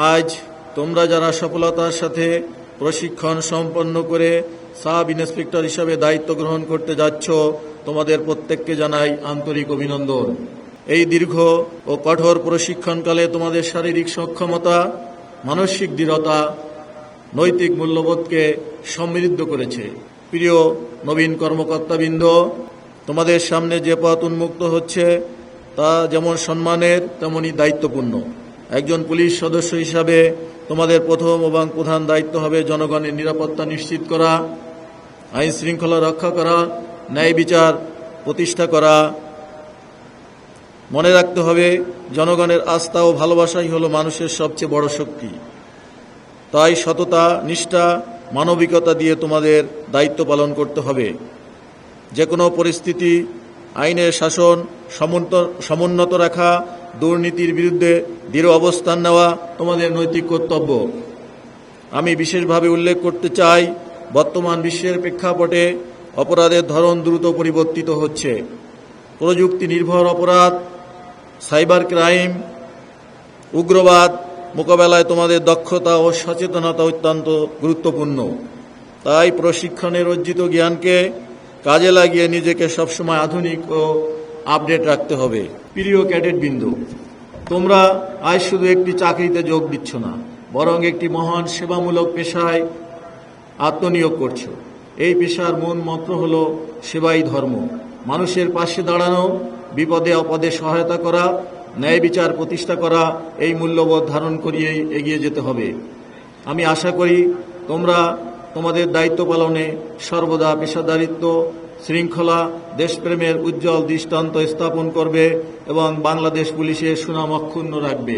আজ তোমরা যারা সফলতার সাথে প্রশিক্ষণ সম্পন্ন করে সাব ইন্সপেক্টর হিসাবে দায়িত্ব গ্রহণ করতে যাচ্ছ, তোমাদের প্রত্যেককে জানাই আন্তরিক অভিনন্দন। এই দীর্ঘ ও কঠোর প্রশিক্ষণকালে তোমাদের শারীরিক সক্ষমতা, মানসিক দৃঢ়তা, নৈতিক মূল্যবোধকে সমৃদ্ধ করেছে। প্রিয় নবীন কর্মকর্তাবৃন্দ, তোমাদের সামনে যে পথ উন্মুক্ত হচ্ছে তা যেমন সম্মানের তেমনি দায়িত্বপূর্ণ। একজন পুলিশ সদস্য হিসাবে তোমাদের প্রথম এবং প্রধান দায়িত্ব হবে জনগণের নিরাপত্তা নিশ্চিত করা, আইন শৃঙ্খলা রক্ষা করা, ন্যায় বিচার প্রতিষ্ঠা করা। মনে রাখতে হবে, জনগণের আস্থা ও ভালোবাসাই হলো মানুষের সবচেয়ে বড় শক্তি। তাই সততা, নিষ্ঠা, মানবিকতা দিয়ে তোমাদের দায়িত্ব পালন করতে হবে। যে কোনো পরিস্থিতি আইনের শাসন সমুন্নত রাখা, দুর্নীতির বিরুদ্ধে দৃঢ় অবস্থান নেওয়া তোমাদের নৈতিক কর্তব্য। আমি বিশেষভাবে উল্লেখ করতে চাই, বর্তমান বিশ্বের প্রেক্ষাপটে অপরাধের ধরন দ্রুত পরিবর্তিত হচ্ছে। প্রযুক্তি নির্ভর অপরাধ, সাইবার ক্রাইম, উগ্রবাদ মোকাবেলায় তোমাদের দক্ষতা ও সচেতনতা অত্যন্ত গুরুত্বপূর্ণ। তাই প্রশিক্ষণের অর্জিত জ্ঞানকে কাজে লাগিয়ে নিজেকে সবসময় আধুনিক ও আপডেট রাখতে হবে। প্রিয় ক্যাডেটবৃন্দ, তোমরা আজ শুধু একটি চাকরিতে যোগ দিচ্ছ না, বরং একটি মহান সেবামূলক পেশায় আত্মনিয়োগ করছো। এই পেশার মূল মন্ত্র হল সেবাই ধর্ম। মানুষের পাশে দাঁড়ানো, বিপদে আপদে সহায়তা করা, ন্যায় বিচার প্রতিষ্ঠা করা, এই মূল্যবোধ ধারণ করিয়েই এগিয়ে যেতে হবে। আমি আশা করি তোমরা তোমাদের দায়িত্ব পালনে সর্বদা পেশাদারিত্ব, শৃঙ্খলা, দেশপ্রেমের উজ্জ্বল দৃষ্টান্ত স্থাপন করবে এবং বাংলাদেশ পুলিশের সুনাম অক্ষুণ্ণ রাখবে।